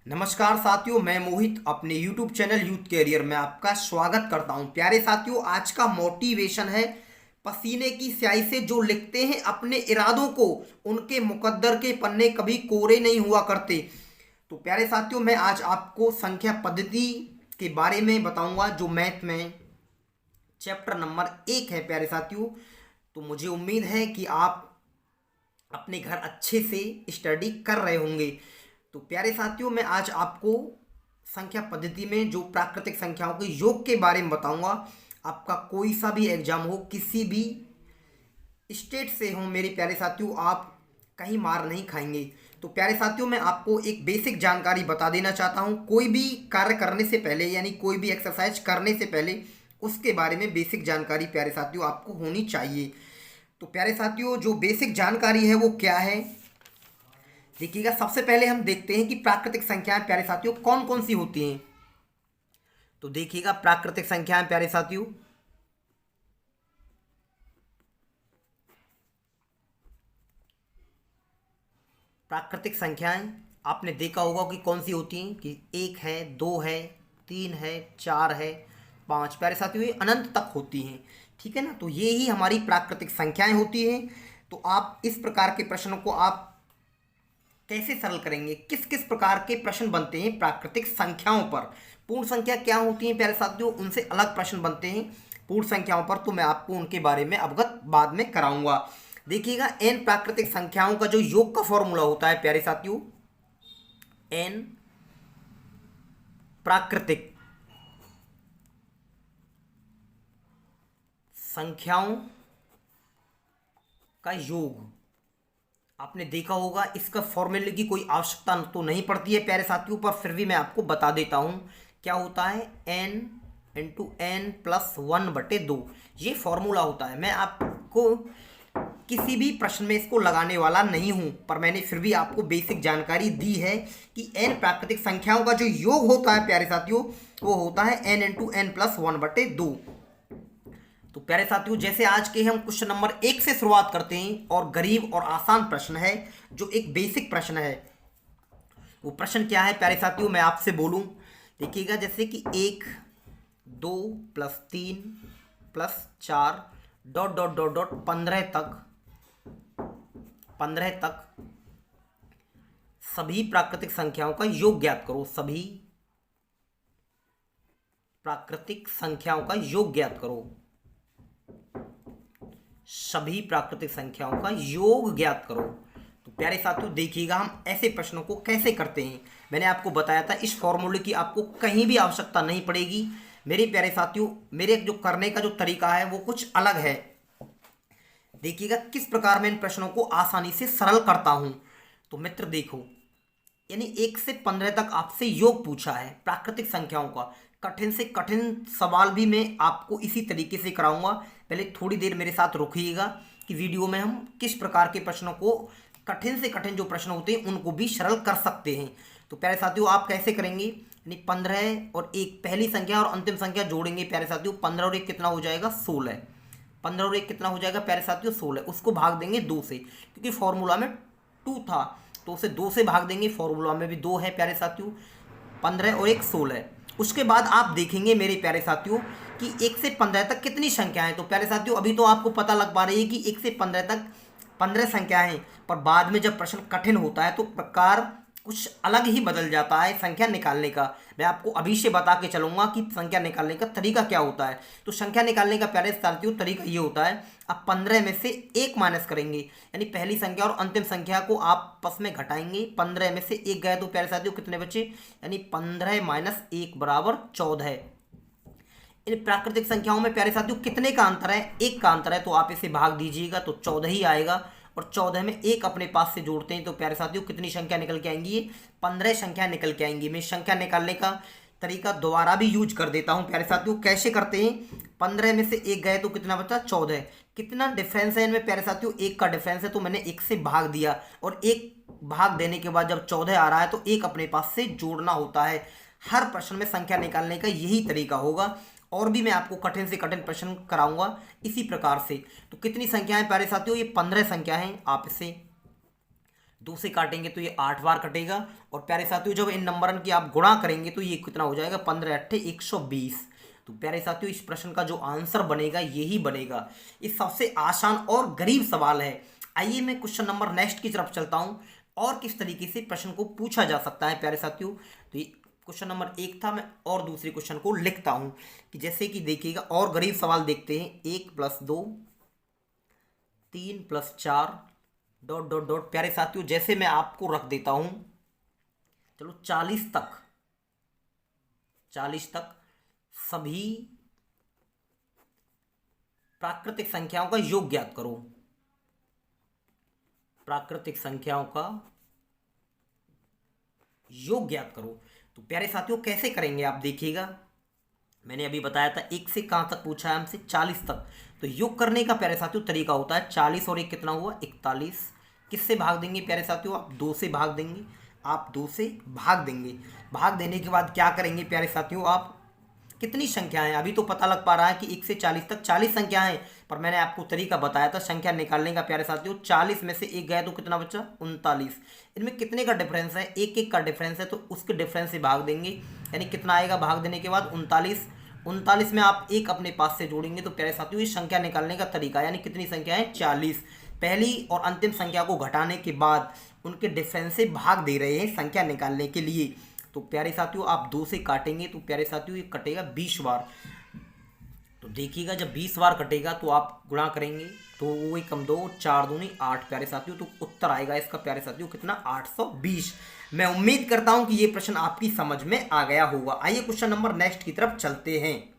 नमस्कार साथियों, मैं मोहित अपने YouTube चैनल यूथ कैरियर में आपका स्वागत करता हूं। प्यारे साथियों, आज का मोटिवेशन है पसीने की स्याही से जो लिखते हैं अपने इरादों को, उनके मुकद्दर के पन्ने कभी कोरे नहीं हुआ करते। तो प्यारे साथियों, मैं आज आपको संख्या पद्धति के बारे में बताऊंगा जो मैथ में चैप्टर नंबर 1 है। प्यारे साथियों, तो मुझे उम्मीद है कि आप अपने घर अच्छे से स्टडी कर रहे होंगे। तो प्यारे साथियों, मैं आज आपको संख्या पद्धति में जो प्राकृतिक संख्याओं के योग के बारे में बताऊंगा। आपका कोई सा भी एग्जाम हो, किसी भी स्टेट से हो मेरे प्यारे साथियों, आप कहीं मार नहीं खाएंगे। तो प्यारे साथियों, मैं आपको एक बेसिक जानकारी बता देना चाहता हूं। कोई भी कार्य करने से पहले, यानी कोई भी एक्सरसाइज करने से पहले, उसके बारे में बेसिक जानकारी प्यारे साथियों आपको होनी चाहिए। तो प्यारे साथियों, जो बेसिक जानकारी है वो क्या है, देखिएगा। सबसे पहले हम देखते हैं कि प्राकृतिक संख्याएं प्यारे साथियों कौन कौन सी होती हैं। तो देखिएगा, प्राकृतिक संख्याएं प्यारे साथियों, प्राकृतिक संख्याएं आपने देखा होगा कि कौन सी होती हैं, कि 1 है, 2 है, 3 है, 4 है, 5। प्यारे साथियों, ये अनंत तक होती हैं, ठीक है ना। तो ये ही हमारी प्राकृतिक संख्याएं होती हैं। तो आप इस प्रकार के प्रश्नों को आप कैसे सरल करेंगे, किस किस प्रकार के प्रश्न बनते हैं प्राकृतिक संख्याओं पर। पूर्ण संख्या क्या होती है प्यारे साथियों, उनसे अलग प्रश्न बनते हैं पूर्ण संख्याओं पर। तो मैं आपको उनके बारे में अवगत बाद में कराऊंगा। देखिएगा, एन प्राकृतिक संख्याओं का जो योग का फॉर्मूला होता है प्यारे साथियों, एन प्राकृतिक संख्याओं का योग, आपने देखा होगा। इसका फॉर्मूले की कोई आवश्यकता तो नहीं पड़ती है प्यारे साथियों, पर फिर भी मैं आपको बता देता हूं क्या होता है। n इंटू एन प्लस 1/2 ये फॉर्मूला होता है। मैं आपको किसी भी प्रश्न में इसको लगाने वाला नहीं हूं, पर मैंने फिर भी आपको बेसिक जानकारी दी है कि n प्राकृतिक संख्याओं का जो योग होता है प्यारे साथियों, वो होता है n इंटू एन प्लस 1/2। तो प्यारे साथियों, जैसे आज के हम क्वेश्चन नंबर 1 से शुरुआत करते हैं, और गरीब और आसान प्रश्न है, जो एक बेसिक प्रश्न है। वो प्रश्न क्या है प्यारे साथियों, मैं आपसे बोलूं, देखिएगा। जैसे कि 1, 2 plus 3 plus 4 dot dot dot dot 15 तक सभी प्राकृतिक संख्याओं का योग ज्ञात करो। सभी प्राकृतिक संख्याओं का योग ज्ञात करो। सभी प्राकृतिक संख्याओं का योग ज्ञात करो। तो प्यारे साथियों, देखिएगा हम ऐसे प्रश्नों को कैसे करते हैं। मैंने आपको बताया था इस फॉर्मूले की आपको कहीं भी आवश्यकता नहीं पड़ेगी मेरे प्यारे साथियों। मेरे जो करने का जो तरीका है वो कुछ अलग है। देखिएगा किस प्रकार मैं इन प्रश्नों को आसानी से सरल करता हूं। तो मित्र देखो, यानी 1 से 15 तक आपसे योग पूछा है प्राकृतिक संख्याओं का। कठिन से कठिन सवाल भी मैं आपको इसी तरीके से कराऊंगा। पहले थोड़ी देर मेरे साथ रुकिएगा कि वीडियो में हम किस प्रकार के प्रश्नों को, कठिन से कठिन जो प्रश्न होते हैं उनको भी सरल कर सकते हैं। तो प्यारे साथियों, आप कैसे करेंगे, यानी 15 और 1 पहली संख्या और अंतिम संख्या जोड़ेंगे प्यारे साथियों। 15 और 1 कितना हो जाएगा, 16। 15 और 1 कितना हो जाएगा प्यारे साथियों, 16। उसको भाग देंगे 2 से, क्योंकि फॉर्मूला में 2 था, तो उसे 2 से भाग देंगे। फॉर्मूला में भी 2 है प्यारे साथियों। 15 और 1 16। उसके बाद आप देखेंगे मेरे प्यारे साथियों कि 1 से 15 तक कितनी संख्याएं हैं। तो प्यारे साथियों, अभी तो आपको पता लग पा रही है कि 1 से 15 तक 15 संख्याएं हैं, पर बाद में जब प्रश्न कठिन होता है तो प्रकार कुछ अलग ही बदल जाता है संख्या निकालने का। मैं आपको अभी से बता के चलूंगा कि संख्या निकालने का तरीका क्या होता है। तो संख्या निकालने का प्यारे साथियों तरीका ये होता है, आप 15 में से 1 माइनस करेंगे, यानी पहली संख्या और अंतिम संख्या को आपस में घटाएंगे। 15 में से 1 गए तो प्यारे साथियों कितने बचे, यानी 15 माइनस 1 बराबर 14। इन प्राकृतिक संख्याओं में प्यारे साथियों कितने का अंतर है, 1 का अंतर है। तो आप इसे भाग दीजिएगा तो 14 ही आएगा, और 14 में 1 अपने पास से जोड़ते हैं तो प्यारे साथियों कितनी संख्या निकल के आएंगी, ये 15 संख्या निकल के आएंगी। मैं संख्या निकालने का तरीका दोबारा भी यूज कर देता हूं प्यारे साथियों। कैसे करते हैं, 15 में से 1 गए तो कितना बचा, 14। कितना डिफरेंस है इनमें प्यारे साथियों, 1 का डिफरेंस है, तो मैंने 1 से भाग दिया, और 1 भाग देने के बाद जब 14 आ रहा है तो 1 अपने पास से जोड़ना होता है। हर प्रश्न में संख्या निकालने का यही तरीका होगा, और भी मैं आपको कठिन से कठिन प्रश्न कराऊंगा इसी प्रकार से। तो कितनी संख्या है प्यारे साथियों, ये 15 संख्या है। आप इसे 2 से काटेंगे तो ये 8 बार कटेगा। और प्यारे साथियों जब इन नंबरन की आप गुणा करेंगे तो ये कितना हो जाएगा, 15 अट्ठे 120। तो प्यारे साथियों इस प्रश्न का जो आंसर बनेगा यही बनेगा। ये सबसे आसान और गरीब सवाल है। आइए मैं क्वेश्चन नंबर नेक्स्ट की तरफ चलता हूँ और किस तरीके से प्रश्न को पूछा जा सकता है प्यारे साथियों। तो ये क्वेश्चन नंबर 1 था, मैं और दूसरे क्वेश्चन को लिखता हूँ कि जैसे कि देखिएगा और गरीब सवाल देखते हैं। 1 + 2 3 + 4 ... प्यारे साथियों जैसे मैं आपको रख देता हूं, चलो 40 तक सभी प्राकृतिक संख्याओं का योग ज्ञात करो। प्राकृतिक संख्याओं का योग ज्ञात करो। तो प्यारे साथियों कैसे करेंगे आप देखिएगा, मैंने अभी बताया था 1 से कहां तक पूछा है हमसे, 40 तक। तो योग करने का प्यारे साथियों तरीका होता है 40 और 1 कितना हुआ, 41। किससे भाग देंगे प्यारे साथियों, आप 2 से भाग देंगे। आप 2 से भाग देंगे। भाग देने के बाद क्या करेंगे प्यारे साथियों, आप कितनी संख्याएं, अभी तो पता लग पा रहा है कि 1 से 40 तक 40 संख्याएं, पर मैंने आपको तरीका बताया था संख्या निकालने का प्यारे साथियों। 40 में से 1 गया तो कितना बचा, 39। इनमें कितने का डिफरेंस है, 1 का डिफरेंस है, तो उसके डिफरेंस से भाग देंगे। यानी कितना आएगा भाग देने के बाद, 39। 39 में आप 1 अपने पास से जोड़ेंगे तो प्यारे साथियों ये संख्या निकालने का तरीका, यानी कितनी संख्या है, 40। पहली और अंतिम संख्या को घटाने के बाद उनके डिफरेंस से भाग दे रहे हैं संख्या निकालने के लिए। तो प्यारे साथियों आप 2 से काटेंगे तो प्यारे साथियों ये कटेगा 20 बार। तो देखिएगा जब 20 बार कटेगा तो आप गुणा करेंगे तो वो 1 कम 2 4 दूनी 8 प्यारे साथियों। तो उत्तर आएगा इसका प्यारे साथियों कितना, 820। मैं उम्मीद करता हूं कि ये प्रश्न आपकी समझ में आ गया होगा। आइए क्वेश्चन नंबर नेक्स्ट की तरफ चलते हैं।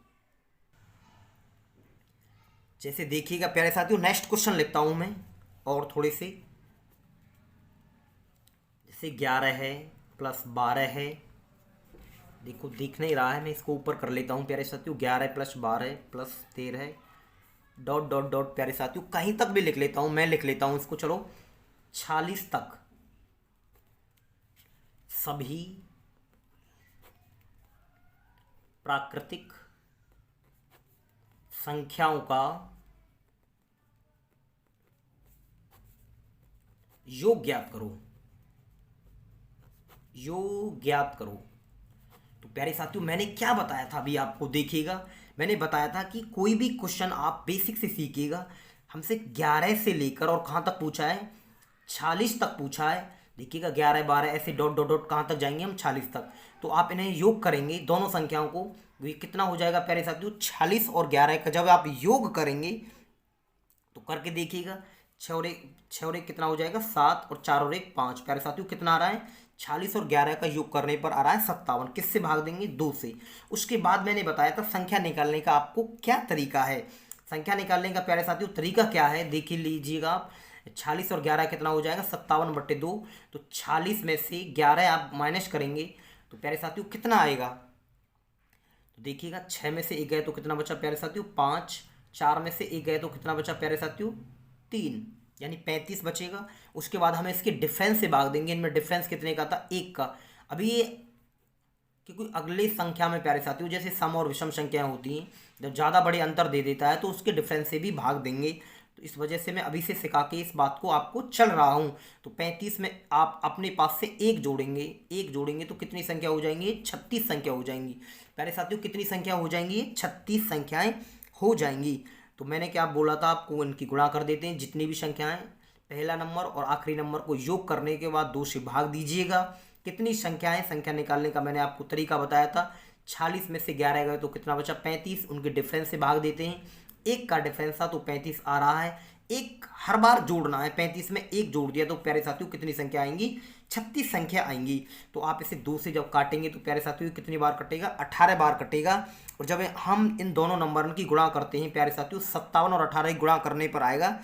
जैसे देखिएगा प्यारे साथियों नेक्स्ट क्वेश्चन लिखता हूं मैं और थोड़े से, जैसे 11 है + 12 है। देखो दिख नहीं रहा है, मैं इसको ऊपर कर लेता हूँ प्यारे साथियों। 11 + 12 + 13 ... प्यारे साथियों कहीं तक भी लिख लेता हूँ, मैं लिख लेता हूँ इसको, चलो 46 तक सभी प्राकृतिक संख्याओं का योग ज्ञात करो। योग ज्ञात करो। तो प्यारे साथियों मैंने क्या बताया था अभी आपको देखिएगा, मैंने बताया था कि कोई भी क्वेश्चन आप बेसिक से सीखिएगा। हमसे 11 से लेकर और कहाँ तक पूछा है, 46 तक पूछा है। देखिएगा 11 12 ऐसे ... कहाँ तक जाएंगे हम, 46 तक। तो आप इन्हें योग करेंगे दोनों संख्याओं को, ये कितना हो जाएगा प्यारे साथियों, 46 और 11 का जब आप योग करेंगे तो करके देखिएगा। 6 और 1 कितना हो जाएगा, 7 और 4 और 1 5 प्यारे साथियों कितना आ रहा है, 46 और 11 का योग करने पर आ रहा है 57। किससे भाग देंगे, 2 से। उसके बाद मैंने बताया था संख्या निकालने का आपको क्या तरीका है। संख्या निकालने का प्यारे साथियों तरीका क्या है देख लीजिएगा आप। 46 और 11 कितना हो जाएगा, 57/2। तो 46 में से 11 आप माइनस करेंगे तो प्यारे साथियों कितना आएगा, तो देखिएगा 6 में से 1 गए तो कितना बचा प्यारे साथियों, 5। 4 में से 1 गए तो कितना बचा प्यारे साथियों, 3, यानी 35 बचेगा। उसके बाद हमें इसके डिफरेंस से भाग देंगे। इनमें डिफरेंस कितने का था, 1 का। अभी ये क्योंकि अगले संख्या में प्यारे साथियों जैसे सम और विषम संख्याएं होती हैं, जब ज़्यादा बड़े अंतर दे देता है तो उसके डिफरेंस से भी भाग देंगे। तो इस वजह से मैं अभी से सिखा के इस बात को आपको चल रहा हूँ। तो 35 में आप अपने पास से 1 जोड़ेंगे, 1 जोड़ेंगे तो कितनी संख्या हो जाएंगी, 36 संख्या हो जाएंगी। प्यारे साथियों कितनी संख्या हो जाएंगी, 36 संख्याएं हो जाएंगी। तो मैंने क्या बोला था आपको, इनकी गुणा कर देते हैं जितनी भी संख्याएं, पहला नंबर और आखिरी नंबर को योग करने के बाद 2 से भाग दीजिएगा। कितनी संख्याएं, संख्या निकालने का मैंने आपको तरीका बताया था। 46 में से 11 गए तो कितना बचा, 35। उनके डिफरेंस से भाग देते हैं। 1 का डिफरेंस था तो 35 आ रहा है। 1 हर बार जोड़ना है, 35 में 1 जोड़ दिया तो प्यारे साथियों कितनी संख्या आएंगी, 36 संख्या आएंगी। तो आप इसे 2 से जब काटेंगे तो प्यारे साथियों कितनी बार कटेगा, 18 बार कटेगा। और जब हम इन दोनों नंबरों की गुणा करते हैं प्यारे साथियों, 57 और 18 गुणा करने पर आएगा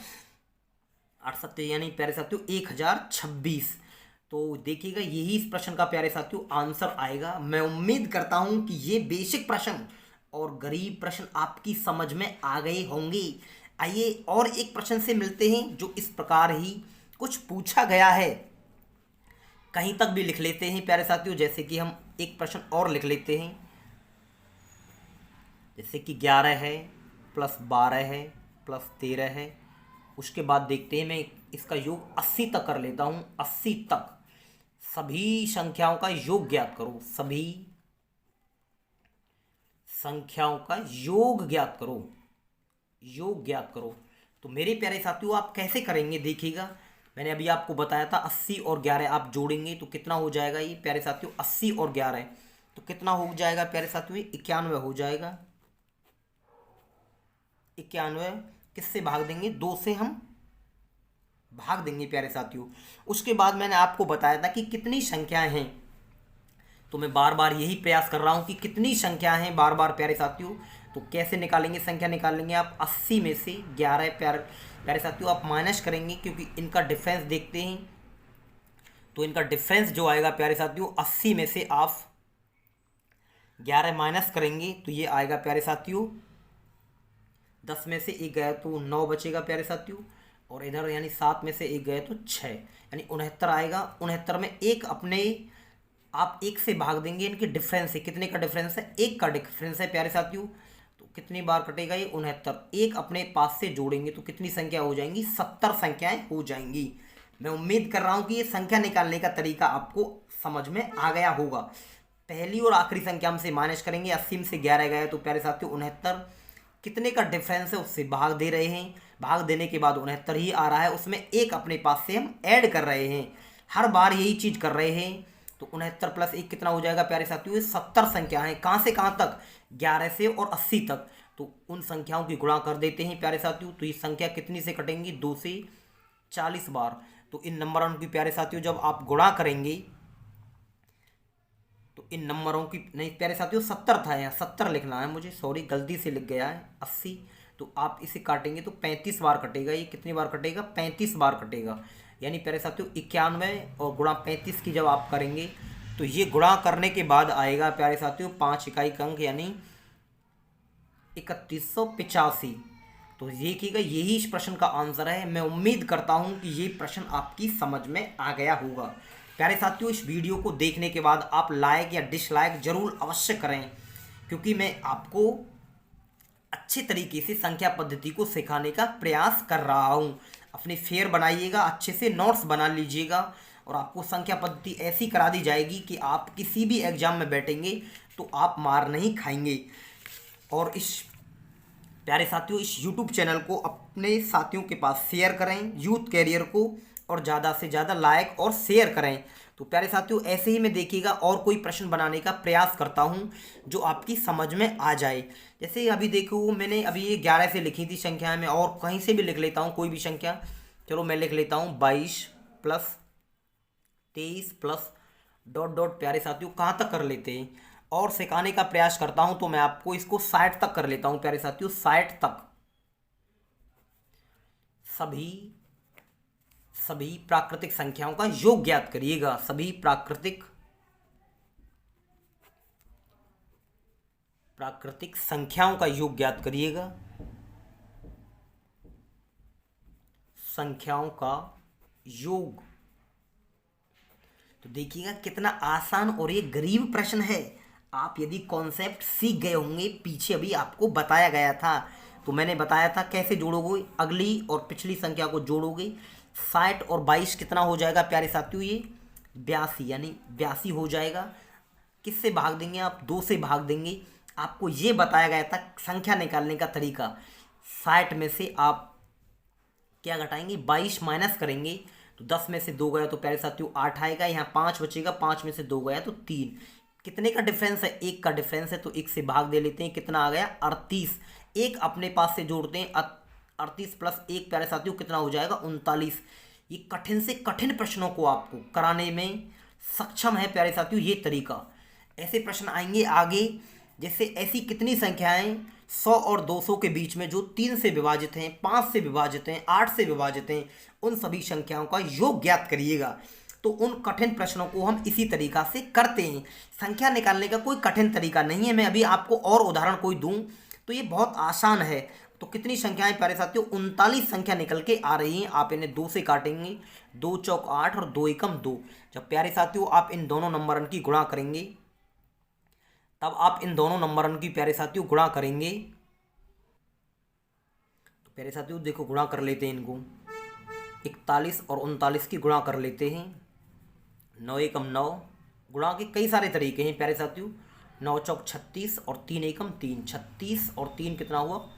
68, यानी प्यारे साथियों 1026। तो देखिएगा यही इस प्रश्न का प्यारे साथियों आंसर आएगा। मैं उम्मीद करता हूं कि ये बेसिक प्रश्न और गरीब प्रश्न आपकी समझ में आ गए होंगे। आइए और एक प्रश्न से मिलते हैं जो इस प्रकार ही कुछ पूछा गया है, कहीं तक भी लिख लेते हैं प्यारे साथियों। जैसे कि हम एक प्रश्न और लिख लेते हैं, जैसे कि 11 है + 12 है + 13 है। उसके बाद देखते हैं, मैं इसका योग 80 तक कर लेता हूं, 80 तक। सभी संख्याओं का योग ज्ञात करो, सभी संख्याओं का योग ज्ञात करो, योग ज्ञात करो। तो मेरे प्यारे साथियों आप कैसे करेंगे देखिएगा, मैंने अभी आपको बताया था 80 और 11 आप जोड़ेंगे तो कितना हो जाएगा ये प्यारे साथियों, 80 और 11 तो कितना हो जाएगा प्यारे साथियों, 91 हो जाएगा। 91 किससे भाग देंगे, 2 से हम भाग देंगे प्यारे साथियों। उसके बाद मैंने आपको बताया था कि कितनी संख्याएं हैं, तो मैं बार बार यही प्रयास कर रहा हूं कि कितनी संख्याएं हैं बार बार प्यारे साथियों। तो कैसे निकालेंगे, संख्या निकालेंगे आप 80 में से 11 प्यारे साथियों आप माइनस करेंगे, क्योंकि इनका डिफरेंस देखते हैं। तो इनका डिफरेंस जो आएगा प्यारे साथियों, 80 में से आप 11 माइनस करेंगे तो ये आएगा प्यारे साथियों 10 में से 1 गया तो 9 बचेगा प्यारे साथियों, और इधर यानी 7 में से 1 गए तो 6, यानी 69 आएगा। 69 में एक अपने आप 1 से भाग देंगे, इनके डिफरेंस है, कितने का डिफरेंस है, 1 का डिफरेंस है प्यारे साथियों। तो कितनी बार कटेगा ये 69, एक अपने पास से जोड़ेंगे तो कितनी संख्या हो जाएंगी, 70 संख्याएं हो जाएंगी। मैं उम्मीद कर रहा हूं कि ये संख्या निकालने का तरीका आपको समझ में आ गया होगा। पहली और आखिरी संख्या हम से माइनस करेंगे, 80 में से 11 गए तो प्यारे साथियों 69, कितने का डिफरेंस है उससे भाग दे रहे हैं, भाग देने के बाद 69 ही आ रहा है, उसमें एक अपने पास से हम ऐड कर रहे हैं, हर बार यही चीज कर रहे हैं। तो 69 प्लस 1 कितना हो जाएगा प्यारे साथियों, ये 70 संख्या है, कहां से कहां तक, 11 से और 80 तक। तो उन संख्याओं की गुणा कर देते हैं प्यारे साथियों, तो ये संख्या कितनी से कटेंगी, 2 से 40 बार। तो इन नंबरों की प्यारे साथियों जब आप गुणा करेंगे तो इन नंबरों की, नहीं प्यारे साथियों 70 था, यहाँ 70 लिखना है मुझे, सॉरी गलती से लिख गया है 80। तो आप इसे काटेंगे तो 35 बार कटेगा, ये कितनी बार कटेगा, 35 बार कटेगा। यानी प्यारे साथियों 91 और गुणा 35 की जब आप करेंगे तो ये गुणा करने के बाद आएगा प्यारे साथियों 5 इकाई का अंक, यानी 3185। तो देखिएगा यही इस प्रश्न का आंसर है। मैं उम्मीद करता हूं कि ये प्रश्न आपकी समझ में आ गया होगा। प्यारे साथियों इस वीडियो को देखने के बाद आप लाइक या डिसलाइक जरूर अवश्य करें, क्योंकि मैं आपको अच्छे तरीके से संख्या पद्धति को सिखाने का प्रयास कर रहा हूं। अपने फेयर बनाइएगा, अच्छे से नोट्स बना लीजिएगा, और आपको संख्या पद्धति ऐसी करा दी जाएगी कि आप किसी भी एग्जाम में बैठेंगे तो आप मार नहीं खाएंगे। और इस प्यारे साथियों इस YouTube चैनल को अपने साथियों के पास शेयर करें, यूथ कैरियर को, और ज़्यादा से ज़्यादा लाइक और शेयर करें। तो प्यारे साथियों ऐसे ही मैं देखिएगा और कोई प्रश्न बनाने का प्रयास करता हूं जो आपकी समझ में आ जाए। जैसे अभी देखो मैंने अभी ये 11 से लिखी थी संख्या, में और कहीं से भी लिख लेता हूं कोई भी संख्या। चलो मैं लिख लेता हूं 22 प्लस 23 प्लस डॉट डॉट, प्यारे साथियों कहाँ तक कर लेते हैं, और सिखाने का प्रयास करता हूं तो मैं आपको इसको 60 तक कर लेता हूं प्यारे साथियों, 60 तक। सभी प्राकृतिक संख्याओं का योग ज्ञात करिएगा, सभी प्राकृतिक संख्याओं का योग ज्ञात करिएगा, संख्याओं का योग। तो देखिएगा कितना आसान और ये गरीब प्रश्न है। आप यदि कॉन्सेप्ट सीख गए होंगे, पीछे अभी आपको बताया गया था, तो मैंने बताया था कैसे जोड़ोगे, अगली और पिछली संख्या को जोड़ोगे। 60 और 22 कितना हो जाएगा प्यारे साथियों, ये 82, यानी 82 हो जाएगा। किससे भाग देंगे आप, 2 से भाग देंगे। आपको ये बताया गया था संख्या निकालने का तरीका। 60 में से आप क्या घटाएंगे, 22 माइनस करेंगे तो 10 में से 2 गया तो प्यारे साथियों 8 आएगा, यहाँ 5 बचेगा, 5 में से 2 गया तो 3। कितने का डिफरेंस है, 1 का डिफरेंस है, तो 1 से भाग दे लेते हैं, कितना आ गया 38। एक अपने पास से जोड़ते हैं, 38 प्लस 1 प्यारे साथियों कितना हो जाएगा 39। ये कठिन से कठिन प्रश्नों को आपको कराने में सक्षम है प्यारे साथियों ये तरीका। ऐसे प्रश्न आएंगे आगे, जैसे ऐसी कितनी संख्याएं 100 और 200 के बीच में जो 3 से विभाजित हैं, 5 से विभाजित हैं, 8 से विभाजित हैं, उन सभी संख्याओं का योग ज्ञात करिएगा। तो उन कठिन प्रश्नों को हम इसी तरीका से करते हैं। संख्या निकालने का कोई कठिन तरीका नहीं है। मैं अभी आपको और उदाहरण कोई दूं तो ये बहुत आसान है। तो कितनी संख्याएं प्यारे साथियों, 39 संख्या निकल के आ रही हैं। आप इन्हें 2 से काटेंगे, 2 चौक 8 और 2 एकम 2। जब प्यारे साथियों आप इन दोनों नंबरों की गुणा करेंगे, तब आप इन दोनों नंबरों की प्यारे साथियों गुणा करेंगे, तो प्यारे साथियों देखो गुणा कर लेते हैं इनको। 41 और 39 की गुणा कर लेते हैं। 9 एकम 9, गुणा के कई सारे तरीके हैं प्यारे साथियों। 9 चौक 36 और 3 एकम 3, 36 और 3 कितना हुआ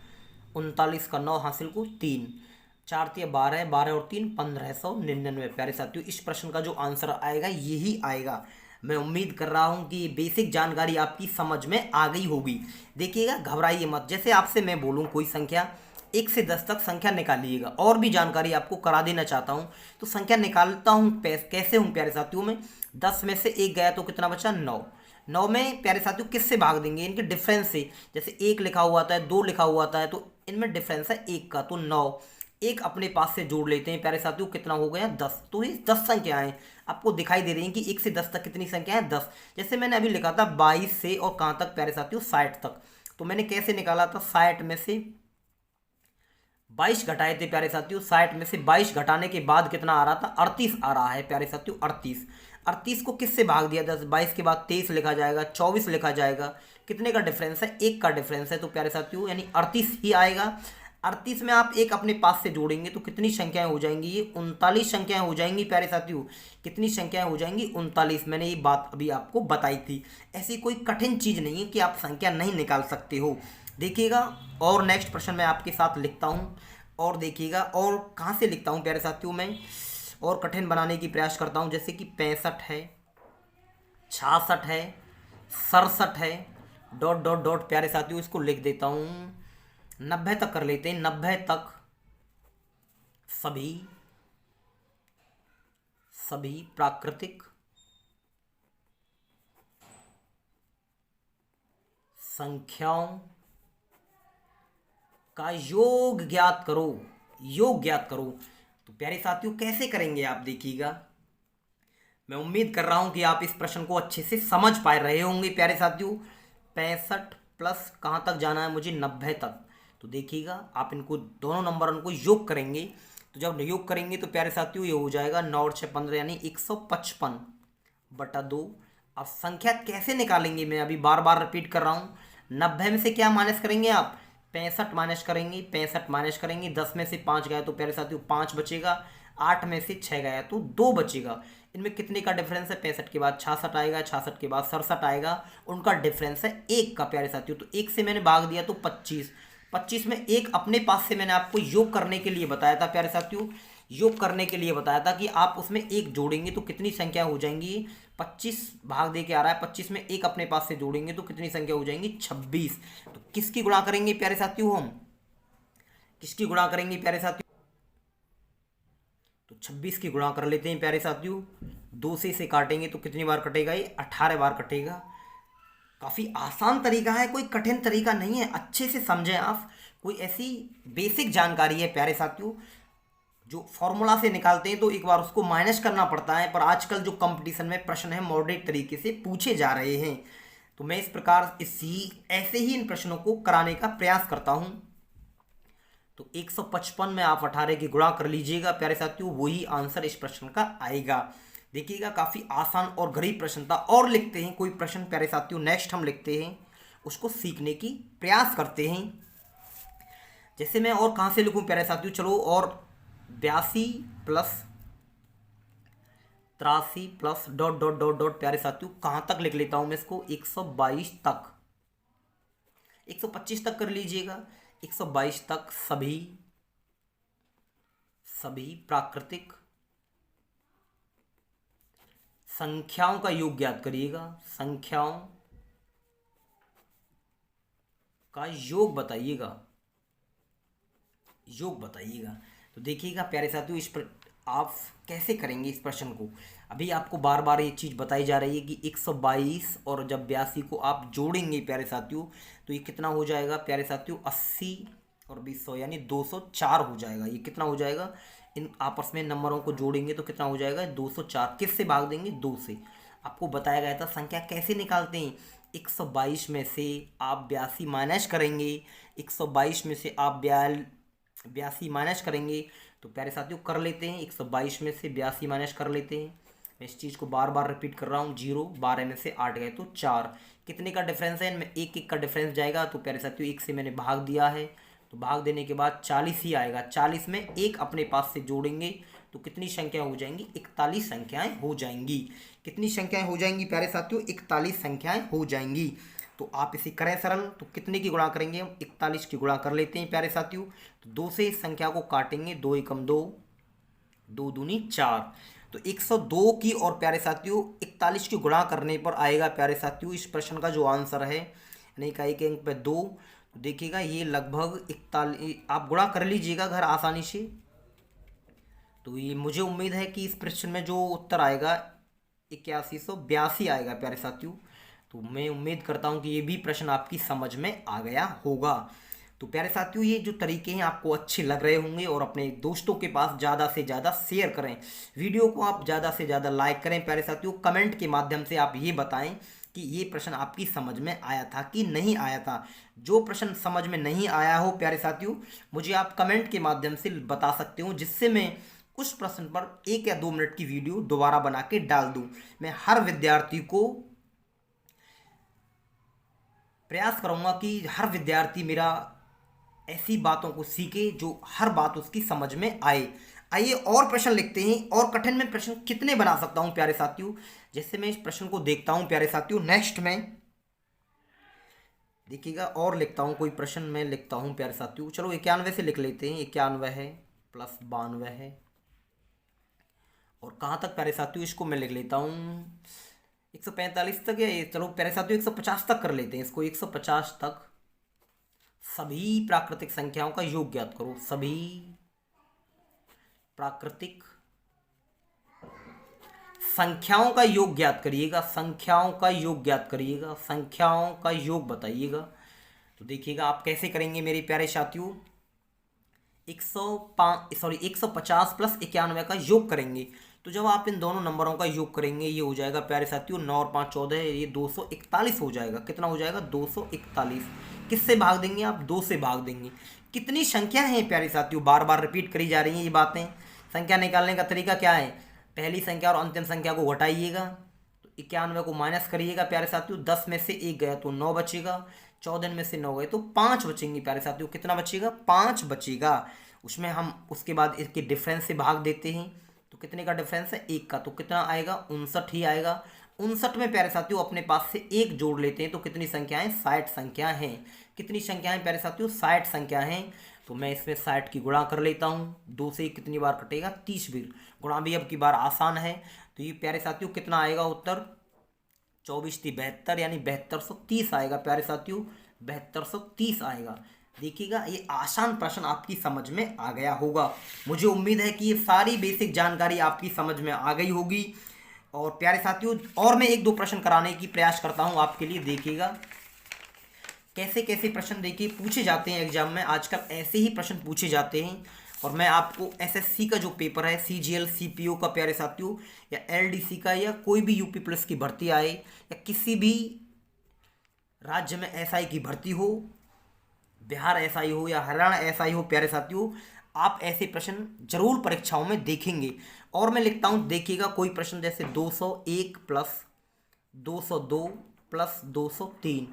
39 का 9 हासिल को 3, 4 तिया 12, 12 और 3 1599। प्यारे साथियों इस प्रश्न का जो आंसर आएगा यही आएगा। मैं उम्मीद कर रहा हूँ कि ये बेसिक जानकारी आपकी समझ में आ गई होगी। देखिएगा घबराइए मत, जैसे आपसे मैं बोलूँ कोई संख्या 1 से 10 तक संख्या निकालिएगा, और भी जानकारी आपको करा देना चाहता हूँ। तो संख्या निकालता हूँ कैसे हूँ प्यारे साथियों में, 10 में से 1 गया तो कितना बचा 9। 9 में प्यारे साथियों किससे भाग देंगे, इनके डिफरेंस से। जैसे 1 लिखा हुआ आता है, 2 लिखा हुआ आता है, तो इनमें डिफरेंस है 1 का, तो 9। 1 अपने पास से जोड़ लेते हैं प्यारे साथियों, कितना हो गया 10। तो ये 10 संख्याएं आपको दिखाई दे रही हैं कि 1 से 10 तक कितनी संख्या है 10। जैसे मैंने अभी लिखा था 22 से और कहाँ तक प्यारे साथियों 60 तक, तो मैंने कैसे निकाला था 60 में से 22 घटाए थे प्यारे साथियों। 60 में से 22 घटाने के बाद कितना आ रहा था 38 आ रहा है प्यारे साथियों। 38 को किससे भाग दिया 10, 22 के बाद 23 लिखा जाएगा, 24 लिखा जाएगा, कितने का डिफरेंस है 1 का डिफरेंस है, तो प्यारे साथियों यानी 38 ही आएगा। 38 में आप 1 अपने पास से जोड़ेंगे तो कितनी संख्याएं हो जाएंगी, ये 39 संख्याएं हो जाएंगी प्यारे साथियों। कितनी संख्याएं हो जाएंगी 39। मैंने ये बात अभी आपको बताई थी। ऐसी कोई कठिन चीज़ नहीं है कि आप संख्या नहीं निकाल सकते हो। देखिएगा और नेक्स्ट प्रश्न मैं आपके साथ लिखता हूँ, और देखिएगा और कहाँ से लिखता हूँ प्यारे साथियों मैं, और कठिन बनाने की प्रयास करता हूँ। जैसे कि 65 है, 66 है, 67 है, डॉट डॉट डॉट प्यारे साथियों इसको लिख देता हूँ। 90 तक कर लेते हैं, 90 तक सभी प्राकृतिक संख्याओं का योग ज्ञात करो। योग ज्ञात करो तो प्यारे साथियों कैसे करेंगे आप देखिएगा। मैं उम्मीद कर रहा हूं कि आप इस प्रश्न को अच्छे से समझ पा रहे होंगे प्यारे साथियों। 65 प्लस कहाँ तक जाना है मुझे 90 तक, तो देखिएगा आप इनको दोनों नंबरों को योग करेंगे। तो जब योग करेंगे तो प्यारे साथियों ये हो जाएगा 9 और 6 15 यानी 155/2। अब संख्या कैसे निकालेंगे मैं अभी बार बार रिपीट कर रहा हूँ। 90 में से क्या माइनस करेंगे आप 65 माइनस करेंगे, 65 माइनस करेंगे। 10 में से 5 गया तो प्यारे साथियों 5 बचेगा। 8 में से 6 गया तो 2 बचेगा। इनमें कितने का डिफरेंस है 65 के बाद 66 आएगा, 66 के बाद 67 आएगा, उनका डिफरेंस है 1 का प्यारे साथियों। तो 1 से मैंने भाग दिया तो 25। 25 में 1 अपने पास से मैंने आपको योग करने के लिए बताया था प्यारे साथियों। योग करने के लिए बताया था कि आप उसमें 1 जोड़ेंगे तो कितनी संख्या हो जाएंगी। 25 भाग दे के आ रहा है, 25 में 1 अपने पास से जोड़ेंगे तो कितनी संख्या हो जाएंगी 26। तो किसकी गुणा करेंगे प्यारे साथियों, हम किसकी गुणा करेंगे प्यारे साथियों, तो 26 की गुणा कर लेते हैं प्यारे साथियों। 2 से इसे काटेंगे तो कितनी बार कटेगा, ये 18 बार कटेगा। काफ़ी आसान तरीका है, कोई कठिन तरीका नहीं है, अच्छे से समझें आप। कोई ऐसी बेसिक जानकारी है प्यारे साथियों जो फॉर्मूला से निकालते हैं तो एक बार उसको माइनस करना पड़ता है, पर आजकल जो कंपटीशन में प्रश्न है मॉडरेट तरीके से पूछे जा रहे हैं, तो मैं इस प्रकार ऐसे ही इन प्रश्नों को कराने का प्रयास करता हूं। तो 155 में आप 18 की गुणा कर लीजिएगा प्यारे साथियों, वही आंसर इस प्रश्न का आएगा। देखिएगा काफ़ी आसान और गरीब प्रश्न था। और लिखते हैं कोई प्रश्न प्यारे साथियों, नेक्स्ट हम लिखते हैं, उसको सीखने की प्रयास करते हैं। जैसे मैं और कहाँ से लिखूं प्यारे साथियों, चलो और 82 plus 83 plus dot dot dot dot प्यारे साथियों कहाँ तक लिख लेता हूं मैं इसको 122 तक, 125 तक कर लीजिएगा। 122 तक सभी प्राकृतिक संख्याओं का योग ज्ञात करिएगा। संख्याओं का योग बताइएगा, योग बताइएगा। तो देखिएगा प्यारे साथियों इस पर आप कैसे करेंगे इस प्रश्न को। अभी आपको बार बार ये चीज़ बताई जा रही है कि 122 और जब 82 को आप जोड़ेंगे प्यारे साथियों तो ये कितना हो जाएगा प्यारे साथियों 80 और 200 यानी 204 हो जाएगा। ये कितना हो जाएगा, इन आपस में नंबरों को जोड़ेंगे तो कितना हो जाएगा 204। किससे भाग देंगे 2 से। आपको बताया गया था संख्या कैसे निकालते हैं। 122 में से आप 82 माइनस करेंगे, 122 में से आप 82 माइनस करेंगे तो प्यारे साथियों कर लेते हैं। 122 में से 82 माइनस कर लेते हैं। मैं इस चीज़ को बार बार रिपीट कर रहा हूँ। 0 12 में से 8 गए तो 4। कितने का डिफरेंस है इनमें, 1 1 का डिफरेंस जाएगा। तो प्यारे साथियों 1 से मैंने भाग दिया है, तो भाग देने के बाद 40 ही आएगा। 40 में 1 अपने पास से जोड़ेंगे तो कितनी संख्या हो जाएंगी? 41 संख्याएं हो जाएंगी। कितनी संख्याएं हो जाएंगी प्यारे साथियों? 41 संख्याएं हो जाएंगी। तो आप इसे करें सरल, तो कितने की गुणा करेंगे हम? 41 की गुणा कर लेते हैं प्यारे साथियों। तो 2 से इस संख्या को काटेंगे, 2 एकम 2, 2 दूनी 4, तो 102 की और प्यारे साथियों 41 की गुणा करने पर आएगा प्यारे साथियों इस प्रश्न का जो आंसर है, यानी इकाई के अंक पे 2। तो देखिएगा ये लगभग 41, आप गुणा कर लीजिएगा घर आसानी से। तो ये मुझे उम्मीद है कि इस प्रश्न में जो उत्तर आएगा 8182 आएगा प्यारे साथियों। तो मैं उम्मीद करता हूँ कि ये भी प्रश्न आपकी समझ में आ गया होगा। तो प्यारे साथियों ये जो तरीके हैं आपको अच्छे लग रहे होंगे और अपने दोस्तों के पास ज़्यादा से ज़्यादा शेयर करें, वीडियो को आप ज़्यादा से ज़्यादा लाइक करें प्यारे साथियों। कमेंट के माध्यम से आप ये बताएं कि ये प्रश्न आपकी समझ में आया था कि नहीं आया था। जो प्रश्न समझ में नहीं आया हो प्यारे साथियों, मुझे आप कमेंट के माध्यम से बता सकते हो, जिससे मैं उस प्रश्न पर 1 या 2 मिनट की वीडियो दोबारा बना के डाल दूं। मैं हर विद्यार्थी को प्रयास करूंगा कि हर विद्यार्थी मेरा ऐसी बातों को सीखे जो हर बात उसकी समझ में आए। आइए और प्रश्न लिखते हैं। और कठिन में प्रश्न कितने बना सकता हूं प्यारे साथियों? जैसे मैं इस प्रश्न को देखता हूं प्यारे साथियों, नेक्स्ट में देखिएगा और लिखता हूं, कोई प्रश्न मैं लिखता हूं प्यारे साथियों। चलो 91 से लिख लेते हैं। 91 है प्लस 92 है, और कहाँ तक प्यारे साथियों इसको मैं लिख लेता हूँ 145 तक, या चलो प्यारे साथियों 150 तक कर लेते हैं इसको। 150 तक सभी प्राकृतिक संख्याओं का योग ज्ञात करो। सभी प्राकृतिक संख्याओं का योग ज्ञात करिएगा। संख्याओं का योग ज्ञात करिएगा। संख्याओं का योग बताइएगा। तो देखिएगा आप कैसे करेंगे मेरे प्यारे साथियों। 150 प्लस 91 का योग करेंगे। तो जब आप इन दोनों नंबरों का योग करेंगे ये हो जाएगा प्यारे साथियों 9 और 5 14, ये 241 हो जाएगा। कितना हो जाएगा? 241। किससे भाग देंगे आप? 2 से भाग देंगे। कितनी संख्या है प्यारे साथियों? बार बार रिपीट करी जा रही हैं ये बातें। संख्या निकालने का तरीका क्या है? पहली संख्या और अंतिम संख्या को घटाइएगा, तो 91 को माइनस करिएगा प्यारे साथियों। 10 में से 1 गया तो 9 बचेगा, 14 में से 9 गए तो 5 बचेंगे प्यारे साथियों। कितना बचेगा? 5 बचेगा। उसमें हम उसके बाद इसके डिफरेंस से भाग देते हैं, तो कितने का डिफरेंस है? 1 का, तो कितना आएगा? 59 ही आएगा। 59 में प्यारे साथियों अपने पास से 1 जोड़ लेते हैं, तो कितनी संख्याएं? 60 संख्या हैं। कितनी संख्याएं प्यारे साथियों? 60 संख्या हैं। तो मैं इसमें 60 की गुणा कर लेता हूँ। 2 से कितनी बार कटेगा? 30 बार। गुणा भी अब की बार आसान है। तो ये प्यारे साथियों कितना आएगा उत्तर? 24 थी 72, यानी 7230 आएगा प्यारे साथियों। 7230 आएगा। देखिएगा ये आसान प्रश्न आपकी समझ में आ गया होगा। मुझे उम्मीद है कि ये सारी बेसिक जानकारी आपकी समझ में आ गई होगी। और प्यारे साथियों और मैं 1-2 प्रश्न कराने की प्रयास करता हूँ आपके लिए। देखिएगा कैसे कैसे प्रश्न देखिए पूछे जाते हैं एग्जाम में। आजकल ऐसे ही प्रश्न पूछे जाते हैं। और मैं आपको एसएससी का जो पेपर है, सीजीएल सीपीओ का प्यारे साथियों, या एलडीसी का, या कोई भी यूपी प्लस की भर्ती आए, या किसी भी राज्य में एसआई की भर्ती हो, बिहार एसआई हो या हरियाणा एसआई हो प्यारे साथियों, आप ऐसे प्रश्न जरूर परीक्षाओं में देखेंगे। और मैं लिखता हूं, देखिएगा कोई प्रश्न जैसे 201 प्लस 202 प्लस 203,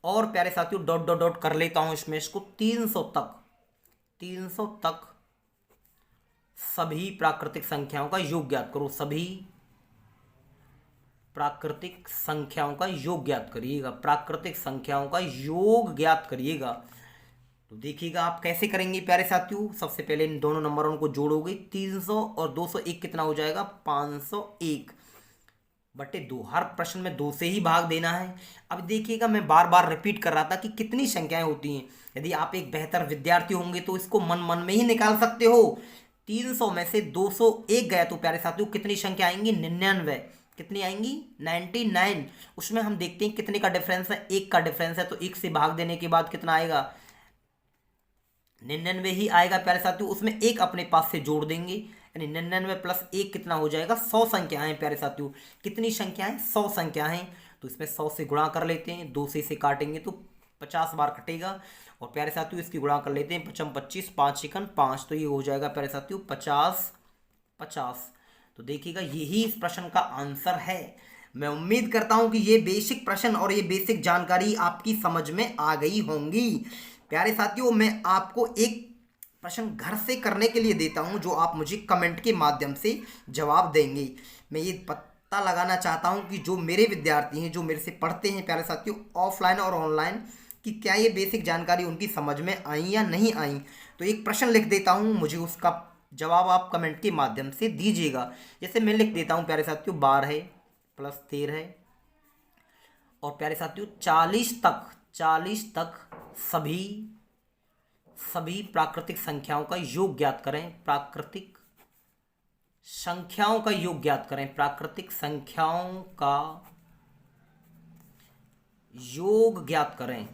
और प्यारे साथियों डॉट डॉट डॉट कर लेता हूं इसमें इसको 300 तक सभी प्राकृतिक संख्याओं का योग ज्ञात करो। सभी प्राकृतिक संख्याओं का योग ज्ञात करिएगा। प्राकृतिक संख्याओं का योग ज्ञात करिएगा। तो देखिएगा आप कैसे करेंगे प्यारे साथियों। सबसे पहले इन दोनों नंबरों को जोड़ोगे। 300 और 201 कितना हो जाएगा? 501 बटे 2। हर प्रश्न में 2 से ही भाग देना है। अब देखिएगा मैं बार बार रिपीट कर रहा था कि कितनी संख्याएं होती हैं। यदि आप एक बेहतर विद्यार्थी होंगे तो इसको मन मन में ही निकाल सकते हो। 300 में से 201 गया तो प्यारे साथियों कितनी संख्या आएंगी? 99। कितनी आएंगी? 99। उसमें हम देखते हैं कितने का डिफरेंस है? 1 का डिफरेंस है, तो 1 से भाग देने के बाद कितना आएगा? 99 ही आएगा प्यारे साथियों। उसमें 1 अपने पास से जोड़ देंगे, यानी 99 प्लस 1 कितना हो जाएगा? 100 संख्याएं प्यारे साथियों। कितनी संख्याएं? 100 संख्याएं। तो इसमें 100 से गुणा कर लेते हैं। 2 से इसे काटेंगे तो 50 बार कटेगा। और प्यारे साथियों इसकी गुणा कर लेते हैं। 55 25, 5 एकन 5, तो ये हो जाएगा प्यारे साथियों 50 50। तो देखिएगा यही इस प्रश्न का आंसर है। मैं उम्मीद करता हूं कि ये बेसिक प्रश्न और ये बेसिक जानकारी आपकी समझ में आ गई होंगी। प्यारे साथियों मैं आपको एक प्रश्न घर से करने के लिए देता हूं, जो आप मुझे कमेंट के माध्यम से जवाब देंगे। मैं ये पता लगाना चाहता हूं कि जो मेरे विद्यार्थी हैं, जो मेरे से पढ़ते हैं प्यारे साथियों, ऑफलाइन और ऑनलाइन, कि क्या ये बेसिक जानकारी उनकी समझ में आई या नहीं आई। तो एक प्रश्न लिख देता हूं, मुझे उसका जवाब आप कमेंट के माध्यम से दीजिएगा। जैसे मैं लिख देता हूं प्यारे साथियों, 12 + 13, और प्यारे साथियों 40 तक सभी प्राकृतिक संख्याओं का योग ज्ञात करें। प्राकृतिक संख्याओं का योग ज्ञात करें। प्राकृतिक संख्याओं का योग ज्ञात करें।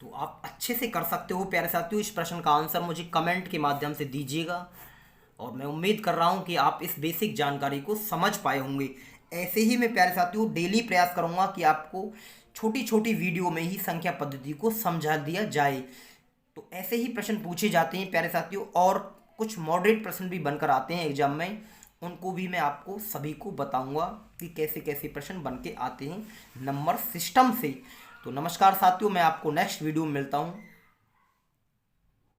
तो आप अच्छे से कर सकते हो प्यारे साथियों। इस प्रश्न का आंसर मुझे कमेंट के माध्यम से दीजिएगा, और मैं उम्मीद कर रहा हूं कि आप इस बेसिक जानकारी को समझ पाए होंगे। ऐसे ही मैं प्यारे साथियों डेली प्रयास करूंगा कि आपको छोटी छोटी वीडियो में ही संख्या पद्धति को समझा दिया जाए। तो ऐसे ही प्रश्न पूछे जाते हैं प्यारे साथियों, और कुछ मॉडरेट प्रश्न भी बनकर आते हैं एग्जाम में, उनको भी मैं आपको सभी को बताऊंगा कि कैसे कैसे प्रश्न बन के आते हैं नंबर सिस्टम से। तो नमस्कार साथियों, मैं आपको नेक्स्ट वीडियो में मिलता हूँ।